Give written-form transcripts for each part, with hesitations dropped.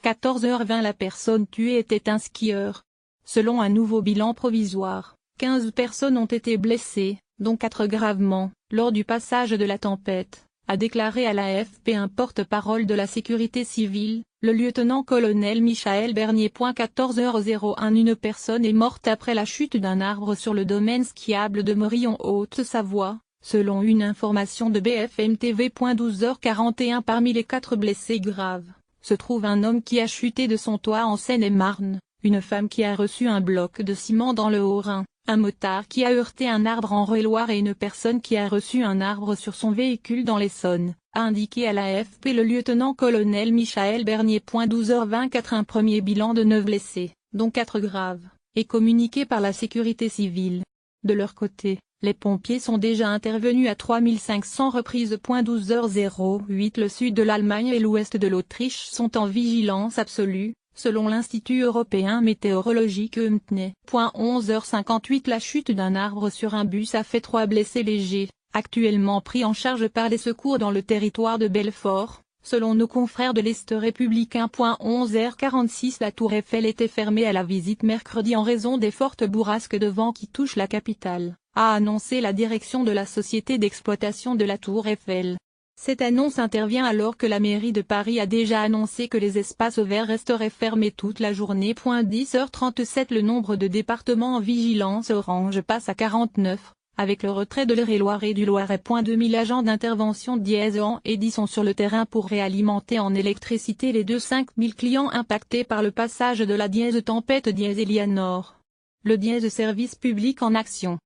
14h20 La personne tuée était un skieur. Selon un nouveau bilan provisoire, 15 personnes ont été blessées, dont 4 gravement, lors du passage de la tempête, a déclaré à l'AFP un porte-parole de la sécurité civile, le lieutenant-colonel Michael Bernier. 14h01 Une personne est morte après la chute d'un arbre sur le domaine skiable de Morillon Haute-Savoie, selon une information de BFM TV. 12h41 Parmi les 4 blessés graves, se trouve un homme qui a chuté de son toit en Seine-et-Marne, une femme qui a reçu un bloc de ciment dans le Haut-Rhin, un motard qui a heurté un arbre en Eure-et-Loir et une personne qui a reçu un arbre sur son véhicule dans l'Essonne, a indiqué à l'AFP le lieutenant-colonel Michael Bernier. 12h24 Un premier bilan de 9 blessés, dont 4 graves, est communiqué par la sécurité civile. De leur côté, les pompiers sont déjà intervenus à 3500 reprises. 12h08 Le sud de l'Allemagne et l'ouest de l'Autriche sont en vigilance absolue, selon l'Institut européen météorologique EMTNE. 11h58 La chute d'un arbre sur un bus a fait 3 blessés légers, actuellement pris en charge par les secours dans le territoire de Belfort, selon nos confrères de l'Est républicain. 11h46 La tour Eiffel était fermée à la visite mercredi en raison des fortes bourrasques de vent qui touchent la capitale, a annoncé la direction de la société d'exploitation de la tour Eiffel. Cette annonce intervient alors que la mairie de Paris a déjà annoncé que les espaces verts resteraient fermés toute la journée. 10h37 Le nombre de départements en vigilance orange passe à 49, avec le retrait de l'Eure-et-Loir et du Loiret. 2000 agents d'intervention Diesel et sont sur le terrain pour réalimenter en électricité les 5000 clients impactés par le passage de la tempête Eleanor. Le service public en action.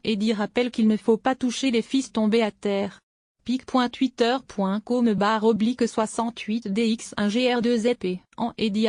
Eddy rappelle qu'il ne faut pas toucher les fils tombés à terre. pic.twitter.com/68dx1gr2zp, Eddy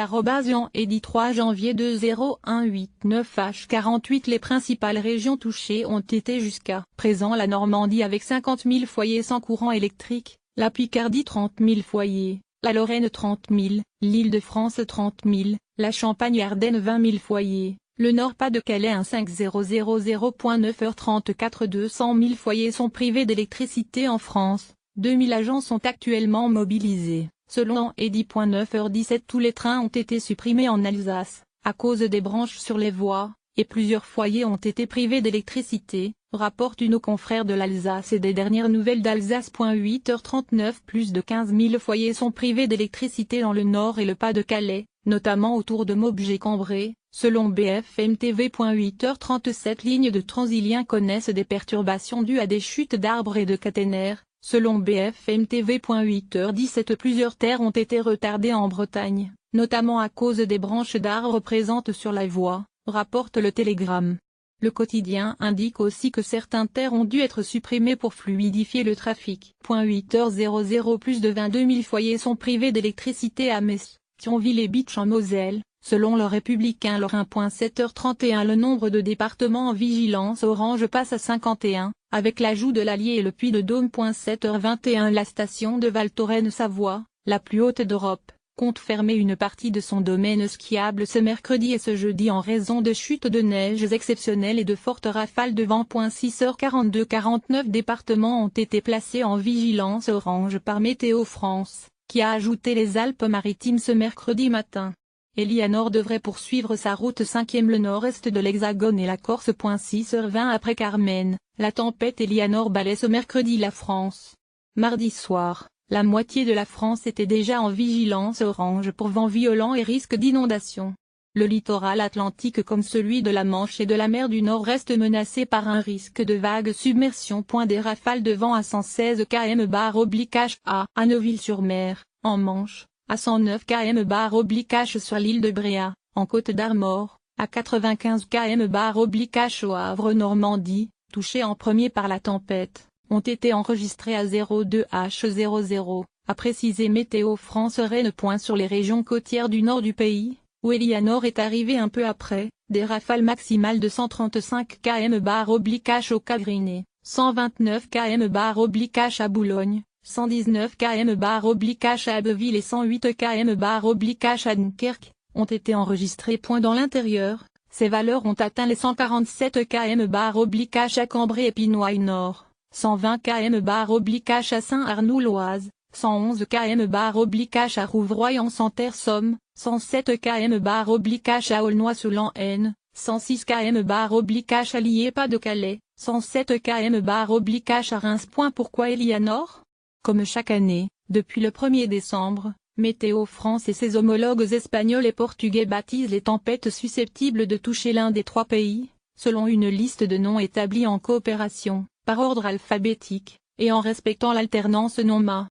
@Eddy 3 janvier 2018-9h48 Les principales régions touchées ont été jusqu'à présent la Normandie avec 50 000 foyers sans courant électrique, la Picardie 30 000 foyers, la Lorraine 30 000, l'Île-de-France 30 000, la Champagne-Ardenne 20 000 foyers. Le Nord-Pas-de-Calais 15000.9h34 200 000 foyers sont privés d'électricité en France, 2000 agents sont actuellement mobilisés, selon Eddy. 9h17 Tous les trains ont été supprimés en Alsace, à cause des branches sur les voies, et plusieurs foyers ont été privés d'électricité, rapportent nos confrères de l'Alsace et des dernières nouvelles d'Alsace. 8h39 Plus de 15 000 foyers sont privés d'électricité dans le Nord et le Pas-de-Calais, notamment autour de Maubeuge-Cambrai, selon BFM TV. 8h37 Lignes de Transilien connaissent des perturbations dues à des chutes d'arbres et de caténaires, selon BFM TV. 8h17 Plusieurs terres ont été retardées en Bretagne, notamment à cause des branches d'arbres présentes sur la voie, rapporte le Télégramme. Le quotidien indique aussi que certaines terres ont dû être supprimées pour fluidifier le trafic. 8h00 Plus de 22 000 foyers sont privés d'électricité à Metz, Thionville et Bitche en Moselle, selon le Républicain Lorrain. 7h31 Le nombre de départements en vigilance orange passe à 51, avec l'ajout de l'Allier et le Puy-de-Dôme. 7h21 La station de Val Thorens-Savoie, la plus haute d'Europe, compte fermer une partie de son domaine skiable ce mercredi et ce jeudi en raison de chutes de neige exceptionnelles et de fortes rafales de vent. 6h42 49 départements ont été placés en vigilance orange par Météo France, qui a ajouté les Alpes-Maritimes ce mercredi matin. Eleanor devrait poursuivre sa route 5e le nord-est de l'Hexagone et la Corse. 6h20 Après Carmen, la tempête Eleanor balaie ce mercredi la France. Mardi soir, la moitié de la France était déjà en vigilance orange pour vent violent et risque d'inondation. Le littoral atlantique comme celui de la Manche et de la mer du Nord reste menacé par un risque de vague submersion. Des rafales de vent à 116 km/h à Neuville-sur-Mer, en Manche, à 109 km/h sur l'île de Bréhat, en Côte d'Armor, à 95 km/h au Havre. Normandie, touchée en premier par la tempête, ont été enregistrés à 02h00, a précisé Météo France. Rennes. Sur les régions côtières du nord du pays, où Eleanor est arrivée un peu après, des rafales maximales de 135 km/h au Cagrinet, 129 km/h à Boulogne, 119 km/h à Abbeville et 108 km/h à Dunkerque, ont été enregistrées. Dans l'intérieur, ces valeurs ont atteint les 147 km/h à Cambrai et Pinoy-Nord, 120 km/h à Saint-Arnoux-l'Oise, 111 km/h à Rouvroy en Santerre-Somme, 107 km/h à Aulnoy-sous-Laon, 106 km/h à Liépas-de-Calais, 107 km/h à Reims. Pourquoi Eleanor? Comme chaque année, depuis le 1er décembre, Météo France et ses homologues espagnols et portugais baptisent les tempêtes susceptibles de toucher l'un des trois pays, selon une liste de noms établie en coopération, par ordre alphabétique, et en respectant l'alternance nom-mât.